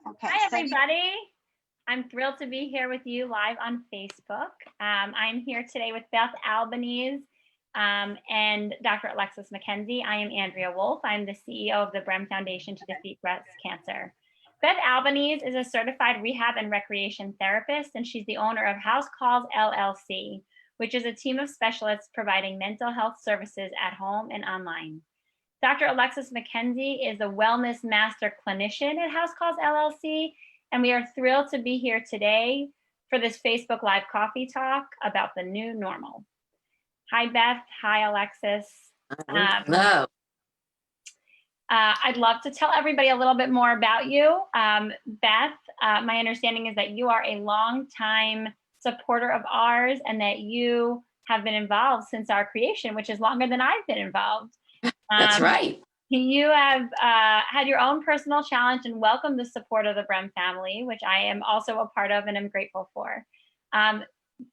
Okay. Hi, everybody. I'm thrilled to be here with you live on Facebook. I'm here today with Beth Albaneze and Dr. Alexis McKenzie. I am Andrea Wolf. I'm the CEO of the Brem Foundation to Defeat Breast Cancer. Beth Albaneze is a certified rehab and recreation therapist, and she's the owner of House Calls LLC, which is a team of specialists providing mental health services at home and online. Dr. Alexis McKenzie is a wellness master clinician at House Calls LLC, and we are thrilled to be here today for this Facebook Live coffee talk about the new normal. Hi, Beth. Hi, Alexis. Hello. I'd love to tell everybody a little bit more about you. Beth, my understanding is that you are a longtime supporter of ours and that you have been involved since our creation, which is longer than I've been involved. That's right. You have had your own personal challenge and welcomed the support of the Brem family, which I am also a part of and am grateful for.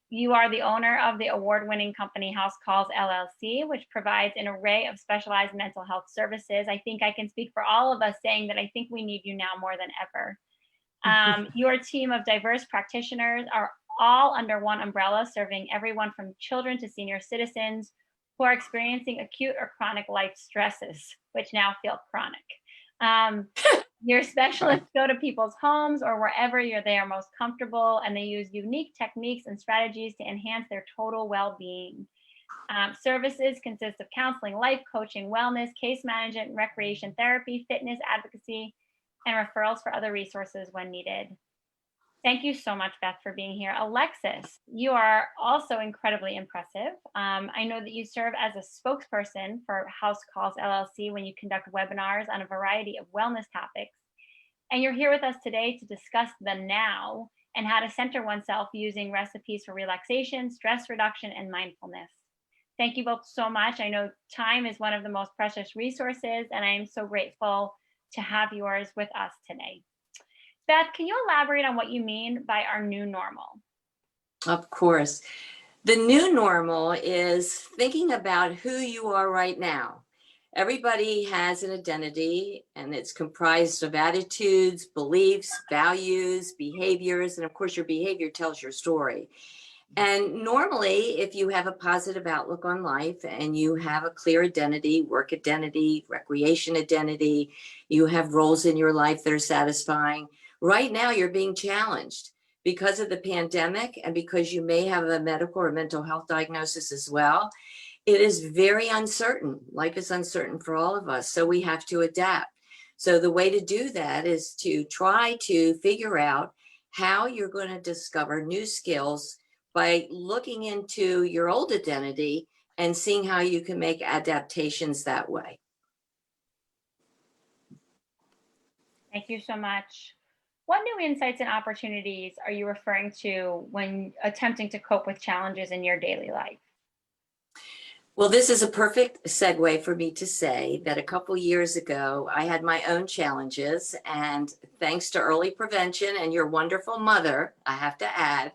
You are the owner of the award-winning company House Calls LLC, which provides an array of specialized mental health services. I think I can speak for all of us saying that I think we need you now more than ever. Your team of diverse practitioners are all under one umbrella, serving everyone from children to senior citizens who are experiencing acute or chronic life stresses, which now feel chronic. Your specialists go to people's homes or wherever they are most comfortable, and they use unique techniques and strategies to enhance their total well-being. Services consist of counseling, life coaching, wellness, case management, recreation therapy, fitness advocacy, and referrals for other resources when needed. Thank you so much, Beth, for being here. Alexis, you are also incredibly impressive. I know that you serve as a spokesperson for House Calls LLC when you conduct webinars on a variety of wellness topics. And you're here with us today to discuss the now and how to center oneself using recipes for relaxation, stress reduction, and mindfulness. Thank you both so much. I know time is one of the most precious resources, and I am so grateful to have yours with us today. Beth, can you elaborate on what you mean by our new normal? Of course. The new normal is thinking about who you are right now. Everybody has an identity, and it's comprised of attitudes, beliefs, values, behaviors, and of course your behavior tells your story. And normally, if you have a positive outlook on life and you have a clear identity, work identity, recreation identity, you have roles in your life that are satisfying. Right now, you're being challenged because of the pandemic and because you may have a medical or mental health diagnosis as well. It is very uncertain. Life is uncertain for all of us, so we have to adapt. So the way to do that is to try to figure out how you're going to discover new skills by looking into your old identity and seeing how you can make adaptations that way. Thank you so much. What new insights and opportunities are you referring to when attempting to cope with challenges in your daily life? Well, this is a perfect segue for me to say that a couple years ago, I had my own challenges, and thanks to early prevention and your wonderful mother, I have to add,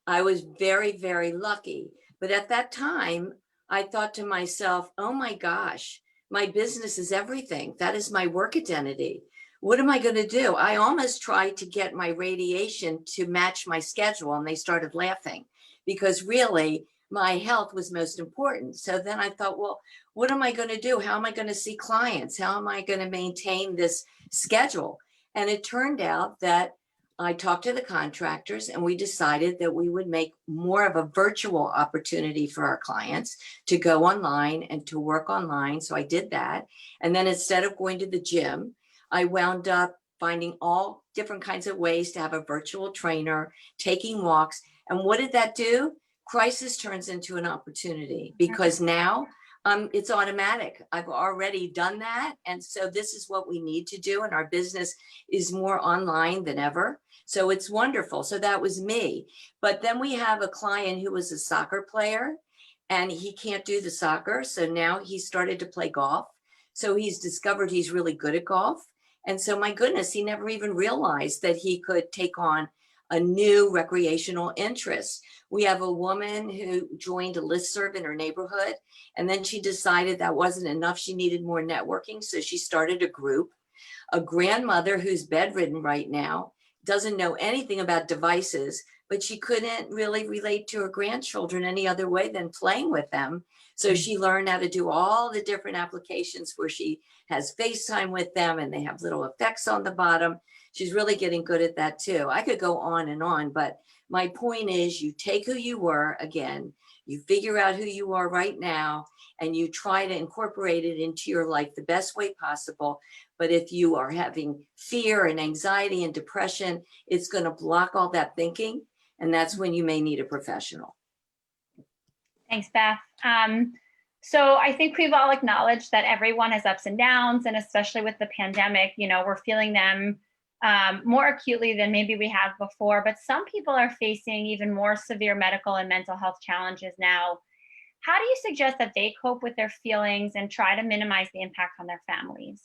I was very, very lucky. But at that time, I thought to myself, oh my gosh, my business is everything. That is my work identity. What am I going to do? I almost tried to get my radiation to match my schedule, and they started laughing because really my health was most important. So then I thought, well, what am I going to do? How am I going to see clients? How am I going to maintain this schedule? And it turned out that I talked to the contractors and we decided that we would make more of a virtual opportunity for our clients to go online and to work online. So I did that. And then instead of going to the gym, I wound up finding all different kinds of ways to have a virtual trainer, taking walks. And what did that do? Crisis turns into an opportunity because now it's automatic. I've already done that. And so this is what we need to do. And our business is more online than ever. So it's wonderful. So that was me. But then we have a client who was a soccer player and he can't do the soccer. So now he started to play golf. So he's discovered he's really good at golf. And so my goodness, he never even realized that he could take on a new recreational interest. We have a woman who joined a listserv in her neighborhood, and then she decided that wasn't enough. She needed more networking. So she started a group. a grandmother who's bedridden right now, doesn't know anything about devices, but she couldn't really relate to her grandchildren any other way than playing with them. So she learned how to do all the different applications where she has FaceTime with them and they have little effects on the bottom. She's really getting good at that too. I could go on and on, but my point is you take who you were again, you figure out who you are right now, and you try to incorporate it into your life the best way possible. But if you are having fear and anxiety and depression, it's going to block all that thinking. And that's when you may need a professional. Thanks, Beth. So I think we've all acknowledged that everyone has ups and downs, and especially with the pandemic, we're feeling them more acutely than maybe we have before. But some people are facing even more severe medical and mental health challenges now. How do you suggest that they cope with their feelings and try to minimize the impact on their families?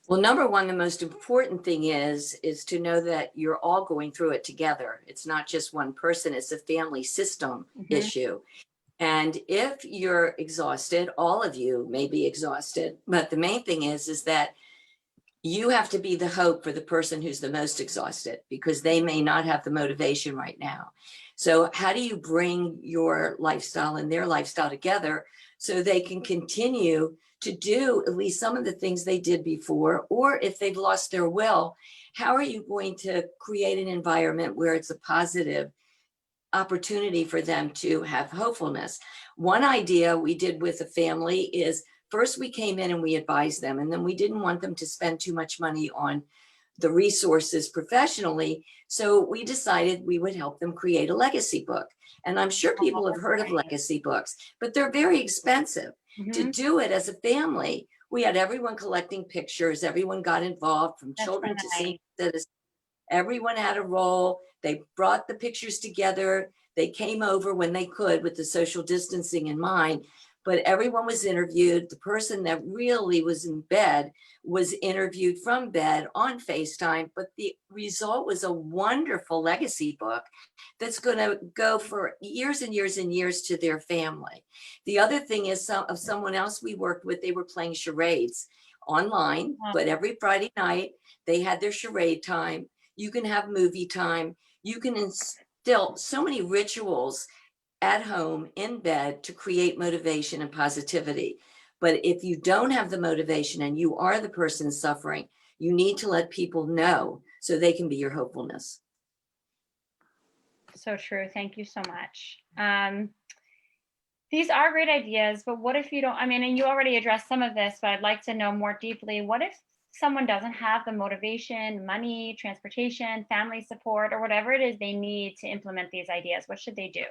Well, number one, the most important thing is to know that you're all going through it together. It's not just one person, it's a family system issue. And if you're exhausted, all of you may be exhausted, but the main thing is that you have to be the hope for the person who's the most exhausted, because they may not have the motivation right now. So how do you bring your lifestyle and their lifestyle together so they can continue to do at least some of the things they did before? Or if they've lost their will, how are you going to create an environment where it's a positive opportunity for them to have hopefulness? One idea we did with a family is first we came in and we advised them, and then we didn't want them to spend too much money on the resources professionally. So we decided we would help them create a legacy book. And I'm sure people have heard of legacy books, but they're very expensive. To do it as a family, we had everyone collecting pictures. Everyone got involved, from children to senior citizens. Everyone had a role. They brought the pictures together. They came over when they could with the social distancing in mind, but everyone was interviewed. The person that really was in bed was interviewed from bed on FaceTime, but the result was a wonderful legacy book that's going to go for years and years and years to their family. The other thing is of someone else we worked with, they were playing charades online, but every Friday night they had their charade time. You can have movie time. You can instill so many rituals at home in bed to create motivation and positivity. But if you don't have the motivation and you are the person suffering, you need to let people know so they can be your hopefulness. So true. Thank you so much. These are great ideas, but what if you don't, and you already addressed some of this, but I'd like to know more deeply. What if someone doesn't have the motivation, money, transportation, family support, or whatever it is they need to implement these ideas? What should they do?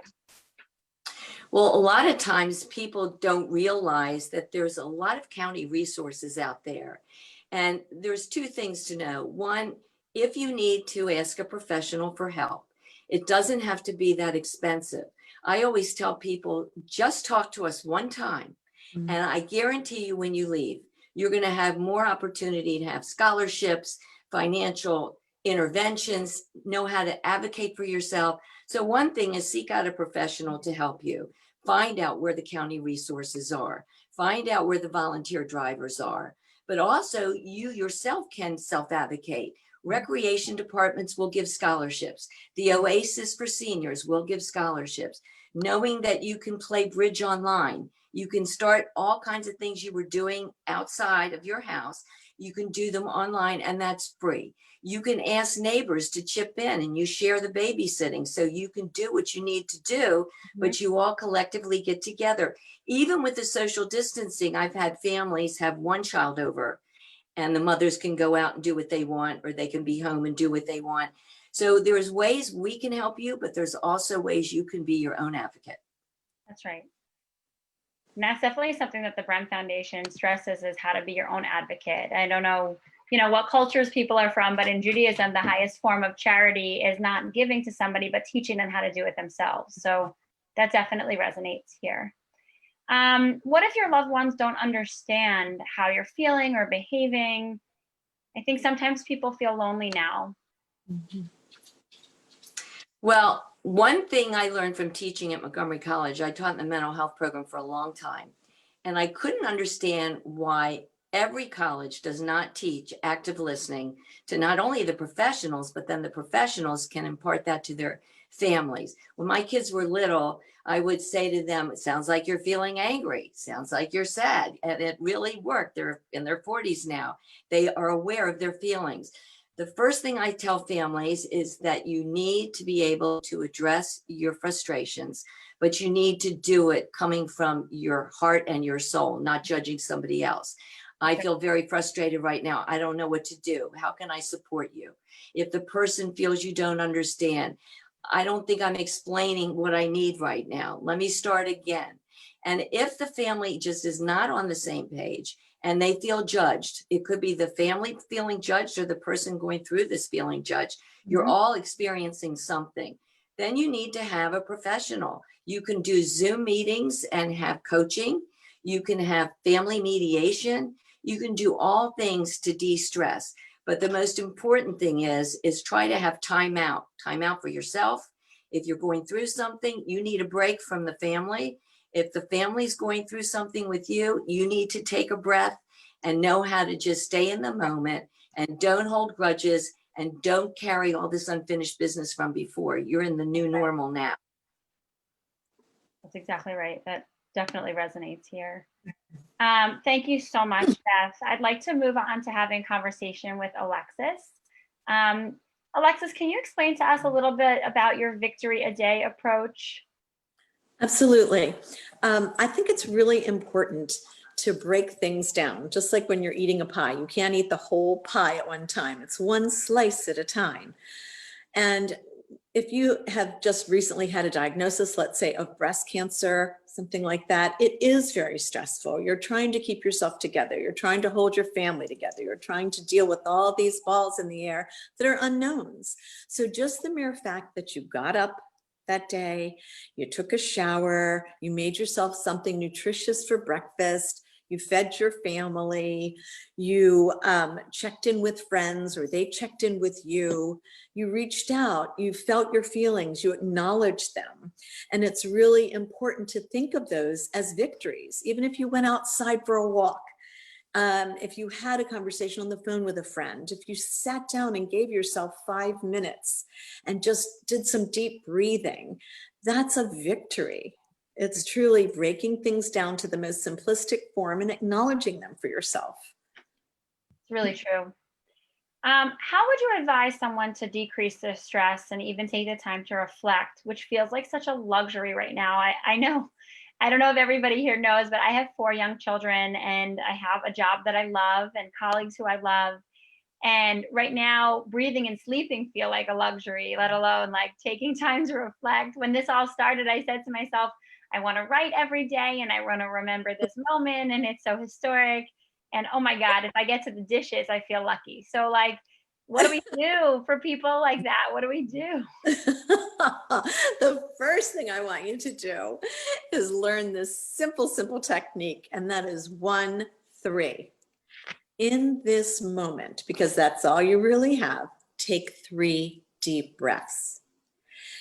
Well, a lot of times people don't realize that there's a lot of county resources out there. And there's two things to know. One, if you need to ask a professional for help, it doesn't have to be that expensive. I always tell people, just talk to us one time. And I guarantee you when you leave, you're going to have more opportunity to have scholarships, financial interventions, know how to advocate for yourself. So one thing is seek out a professional to help you. Find out where the county resources are. Find out where the volunteer drivers are. But also you yourself can self-advocate. Recreation departments will give scholarships. The Oasis for seniors will give scholarships. Knowing that you can play bridge online. You can start all kinds of things you were doing outside of your house. You can do them online, and that's free. You can ask neighbors to chip in, and you share the babysitting, so you can do what you need to do, but you all collectively get together. Even with the social distancing, I've had families have one child over, and the mothers can go out and do what they want, or they can be home and do what they want. So there's ways we can help you, but there's also ways you can be your own advocate. That's right. And that's definitely something that the Brem Foundation stresses, is how to be your own advocate. I don't know, what cultures people are from, but in Judaism, the highest form of charity is not giving to somebody, but teaching them how to do it themselves. So that definitely resonates here. What if your loved ones don't understand how you're feeling or behaving? I think sometimes people feel lonely now. Well, one thing I learned from teaching at Montgomery College, I taught in the mental health program for a long time, and I couldn't understand why Every college does not teach active listening to not only the professionals, but then the professionals can impart that to their families. When my kids were little, I would say to them, it sounds like you're feeling angry. Sounds like you're sad. And it really worked. They're in their 40s now. They are aware of their feelings. The first thing I tell families is that you need to be able to address your frustrations, but you need to do it coming from your heart and your soul, not judging somebody else. I feel very frustrated right now. I don't know what to do. How can I support you? If the person feels you don't understand, I don't think I'm explaining what I need right now. Let me start again. And if the family just is not on the same page and they feel judged, it could be the family feeling judged or the person going through this feeling judged. You're all experiencing something. Then you need to have a professional. You can do Zoom meetings and have coaching. You can have family mediation. You can do all things to de-stress. But the most important thing is try to have time out for yourself. If you're going through something, you need a break from the family. If the family's going through something with you, you need to take a breath and know how to just stay in the moment and don't hold grudges and don't carry all this unfinished business from before. You're in the new normal now. That's exactly right. That definitely resonates here. Thank you so much, Beth. I'd like to move on to having conversation with Alexis. Alexis, can you explain to us a little bit about your Victory a Day approach? Absolutely. I think it's really important to break things down, just like when you're eating a pie. You can't eat the whole pie at one time. It's one slice at a time. And if you have just recently had a diagnosis, let's say of breast cancer, something like that, it is very stressful. You're trying to keep yourself together. You're trying to hold your family together. You're trying to deal with all these balls in the air that are unknowns. So just the mere fact that you got up that day, you took a shower, you made yourself something nutritious for breakfast, you fed your family, you checked in with friends or they checked in with you, you reached out, you felt your feelings, you acknowledged them. And it's really important to think of those as victories, even if you went outside for a walk. If you had a conversation on the phone with a friend, if you sat down and gave yourself 5 minutes and just did some deep breathing, that's a victory. It's truly breaking things down to the most simplistic form and acknowledging them for yourself. It's really true. How would you advise someone to decrease their stress and even take the time to reflect, which feels like such a luxury right now? I know, I don't know if everybody here knows, but I have 4 young children and I have a job that I love and colleagues who I love. And right now, breathing and sleeping feel like a luxury, let alone like taking time to reflect. When this all started, I said to myself, I want to write every day and I want to remember this moment and it's so historic. And oh my God, if I get to the dishes, I feel lucky. So like, what do we do for people like that? What do we do? The first thing I want you to do is learn this simple technique, and that is 1-3. In this moment, because that's all you really have, take 3 deep breaths.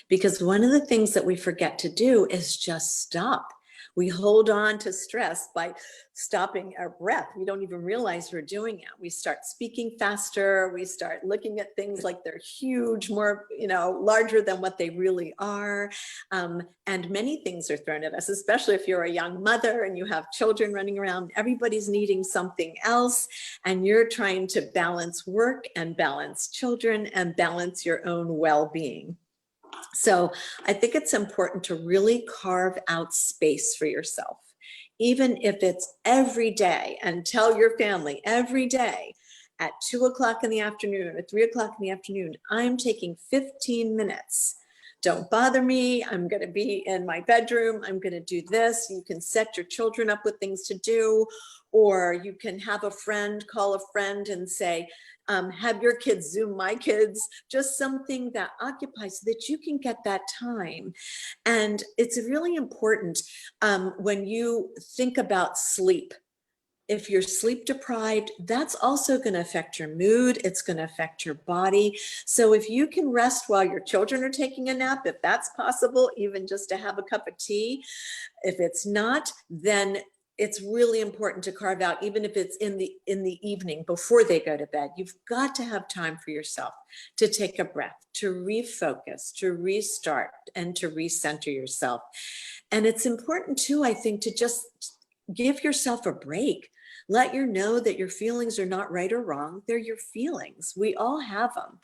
Because one of the things that we forget to do is just stop. We hold on to stress by stopping our breath. We don't even realize we're doing it. We start speaking faster. We start looking at things like they're huge, more, larger than what they really are. And many things are thrown at us, especially if you're a young mother and you have children running around. Everybody's needing something else. And you're trying to balance work and balance children and balance your own well-being. So I think it's important to really carve out space for yourself, even if it's every day, and tell your family every day at 2 o'clock in the afternoon or 3 o'clock in the afternoon, I'm taking 15 minutes. Don't bother me. I'm going to be in my bedroom. I'm going to do this. You can set your children up with things to do, or you can have a friend call a friend and say, have your kids Zoom my kids, just something that occupies so that you can get that time. And it's really important when you think about sleep. If you're sleep deprived, that's also going to affect your mood. It's going to affect your body. So if you can rest while your children are taking a nap, if that's possible, even just to have a cup of tea, if it's not, then it's really important to carve out, even if it's in the evening before they go to bed, you've got to have time for yourself to take a breath, to refocus, to restart, and to recenter yourself. And it's important too, I think, to just give yourself a break. Let you know that your feelings are not right or wrong. They're your feelings. We all have them.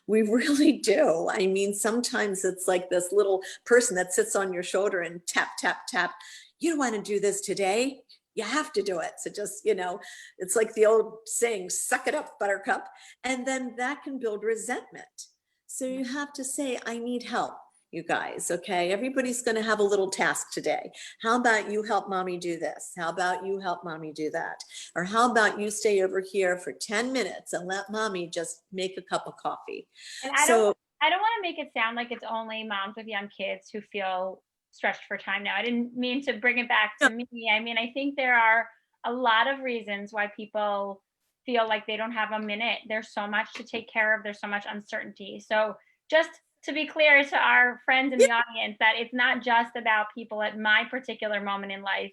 We really do. I mean, sometimes it's like this little person that sits on your shoulder and tap, tap, tap. You don't want to do this today. You have to do it. So just, it's like the old saying, suck it up, buttercup. And then that can build resentment. So you have to say, I need help, you guys. Okay. Everybody's going to have a little task today. How about you help mommy do this? How about you help mommy do that? Or how about you stay over here for 10 minutes and let mommy just make a cup of coffee? And I So don't want to make it sound like it's only moms with young kids who feel stretched for time now. I didn't mean to bring it back to me. I mean, I think there are a lot of reasons why people feel like they don't have a minute. There's so much to take care of. There's so much uncertainty. So just to be clear to our friends in the audience, that it's not just about people at my particular moment in life.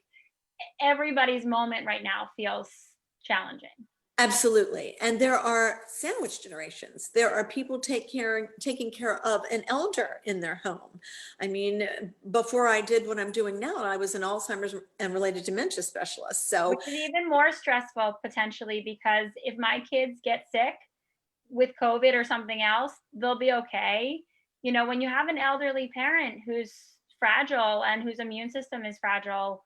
Everybody's moment right now feels challenging. absolutely. And there are sandwich generations. There are people taking care of an elder in their home. I mean, before I did what I'm doing now, I was an Alzheimer's and related dementia specialist. So which is even more stressful potentially, because if my kids get sick with COVID or something else, they'll be okay. When you have an elderly parent who's fragile and whose immune system is fragile,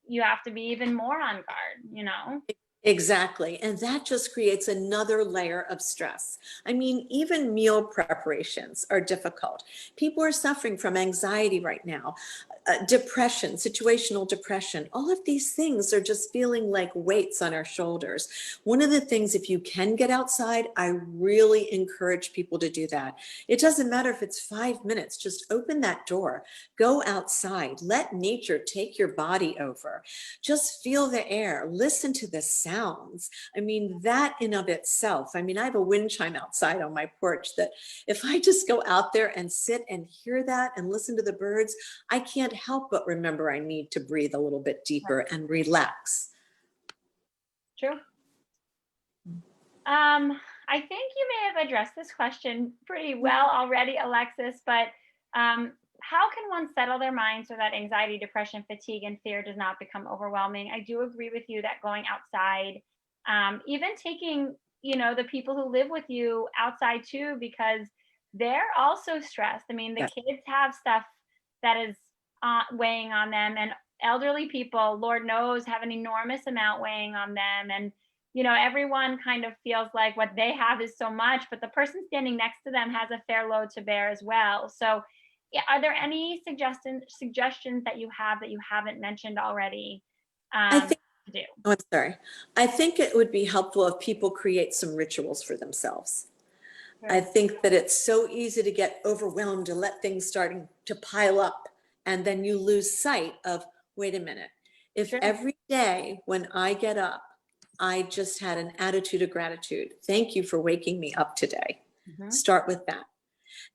you have to be even more on guard. exactly. And that just creates another layer of stress. I mean, even meal preparations are difficult. People are suffering from anxiety right now, depression, situational depression. All of these things are just feeling like weights on our shoulders. One of the things, if you can get outside, I really encourage people to do that. It doesn't matter if it's 5 minutes, just open that door, go outside, let nature take your body over. Just feel the air, listen to the sounds. I mean, that in of itself, I mean, I have a wind chime outside on my porch that if I just go out there and sit and hear that and listen to the birds, I can't help but remember I need to breathe a little bit deeper and relax. True. I think you may have addressed this question pretty well already, Alexis, but how can one settle their mind so that anxiety, depression, fatigue, and fear does not become overwhelming? I do agree with you that going outside, even taking, the people who live with you outside too, because they're also stressed. I mean, the kids have stuff that is weighing on them, and elderly people, Lord knows, have an enormous amount weighing on them. And everyone kind of feels like what they have is so much, but the person standing next to them has a fair load to bear as well. So are there any suggestions that you haven't mentioned already I think, to do? oh, I'm sorry. I think it would be helpful if people create some rituals for themselves. Sure. I think that it's so easy to get overwhelmed and let things starting to pile up. And then you lose sight of, wait a minute, if Sure. every day when I get up, I just had an attitude of gratitude. Thank you for waking me up today. Mm-hmm. Start with that.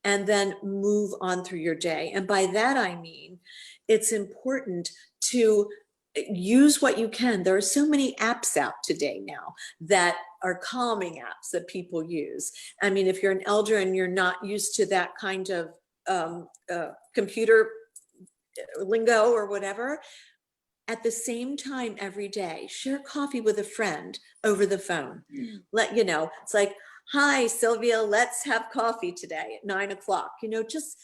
And then move on through your day. And by that, I mean, it's important to use what you can. There are so many apps out today now that are calming apps that people use. I mean, if you're an elder and you're not used to that kind of computer lingo or whatever, at the same time every day, share coffee with a friend over the phone. It's like, hi, Sylvia, let's have coffee today at 9 o'clock. Just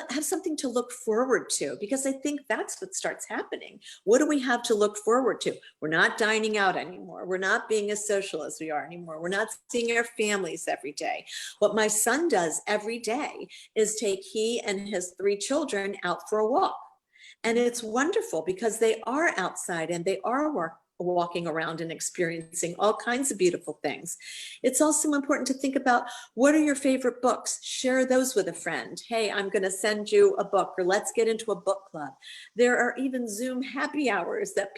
have something to look forward to, because I think that's what starts happening. What do we have to look forward to? We're not dining out anymore. We're not being as social as we are anymore. We're not seeing our families every day. What my son does every day is take he and his 3 children out for a walk. And it's wonderful because they are outside and they are walking around and experiencing all kinds of beautiful things. It's also important to think about, what are your favorite books? Share those with a friend. Hey, I'm going to send you a book, or let's get into a book club. There are even Zoom happy hours that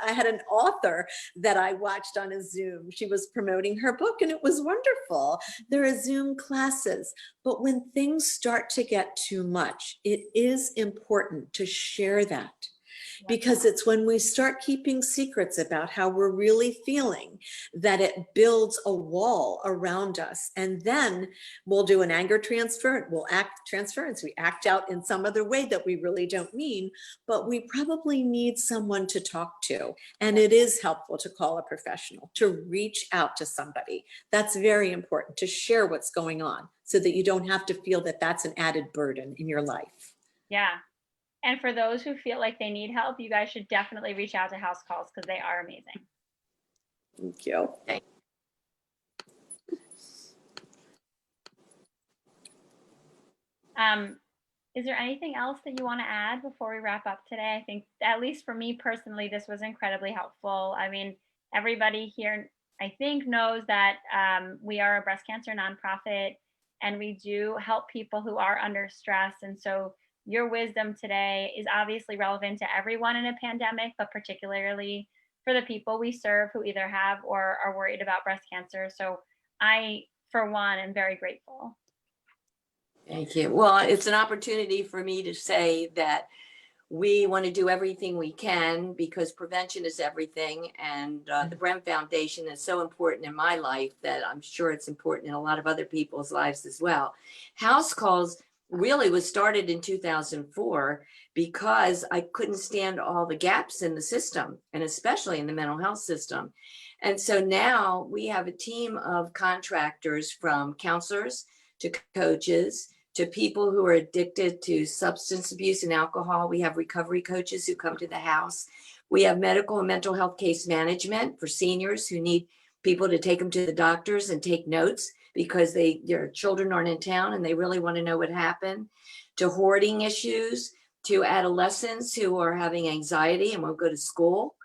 I had an author that I watched on a Zoom. She was promoting her book and it was wonderful. There are Zoom classes. But when things start to get too much, it is important to share that. because it's when we start keeping secrets about how we're really feeling that it builds a wall around us. And then we'll do an anger transfer, we'll act transference, we act out in some other way that we really don't mean, but we probably need someone to talk to. And it is helpful to call a professional, to reach out to somebody. That's very important, to share what's going on so that you don't have to feel that that's an added burden in your life. Yeah. And for those who feel like they need help, you guys should definitely reach out to House Calls because they are amazing. Thank you. Is there anything else that you want to add before we wrap up today? I think, at least for me personally, this was incredibly helpful. I mean, everybody here, I think, knows that we are a breast cancer nonprofit and we do help people who are under stress. And so your wisdom today is obviously relevant to everyone in a pandemic, but particularly for the people we serve who either have or are worried about breast cancer. So I, for one, am very grateful. Thank you. Well, it's an opportunity for me to say that we want to do everything we can because prevention is everything. And the Brem Foundation is so important in my life that I'm sure it's important in a lot of other people's lives as well. House Calls really was started in 2004 because I couldn't stand all the gaps in the system, and especially in the mental health system. And so now we have a team of contractors, from counselors to coaches to people who are addicted to substance abuse and alcohol. We have recovery coaches who come to the house. We have medical and mental health case management for seniors who need people to take them to the doctors and take notes because their children aren't in town and they really want to know what happened, to hoarding issues, to adolescents who are having anxiety and won't go to school,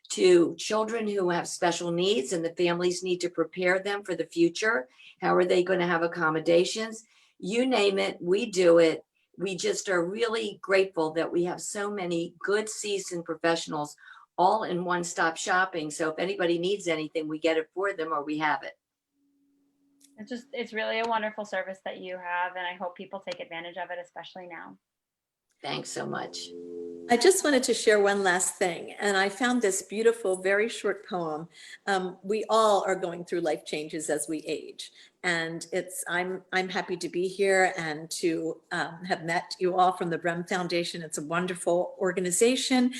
to children who have special needs and the families need to prepare them for the future. How are they going to have accommodations? You name it, we do it. We just are really grateful that we have so many good, seasoned professionals all in one-stop shopping. So if anybody needs anything, we get it for them or we have it. It's really a wonderful service that you have, and I hope people take advantage of it, especially now. Thanks so much. I just wanted to share one last thing, and I found this beautiful, very short poem. We all are going through life changes as we age, and I'm happy to be here and to have met you all from the Brem Foundation. It's a wonderful organization,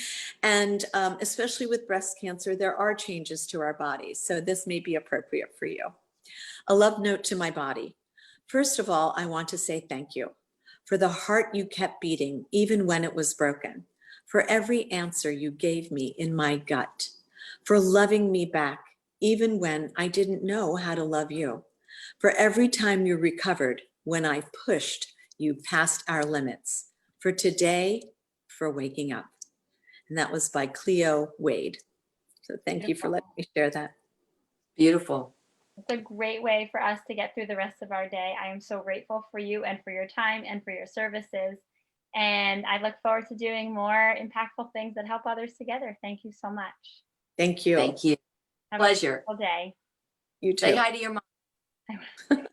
and especially with breast cancer, there are changes to our bodies, so this may be appropriate for you. A love note to my body. First of all, I want to say thank you for the heart you kept beating even when it was broken, for every answer you gave me in my gut, for loving me back even when I didn't know how to love you, for every time you recovered when I pushed you past our limits, for today, for waking up. And that was by Cleo Wade. So thank you for letting me share that. Beautiful. It's a great way for us to get through the rest of our day. I am so grateful for you and for your time and for your services. And I look forward to doing more impactful things that help others together. Thank you so much. Thank you. Thank you. Have Pleasure. a wonderful day. You too. Say hi to your mom.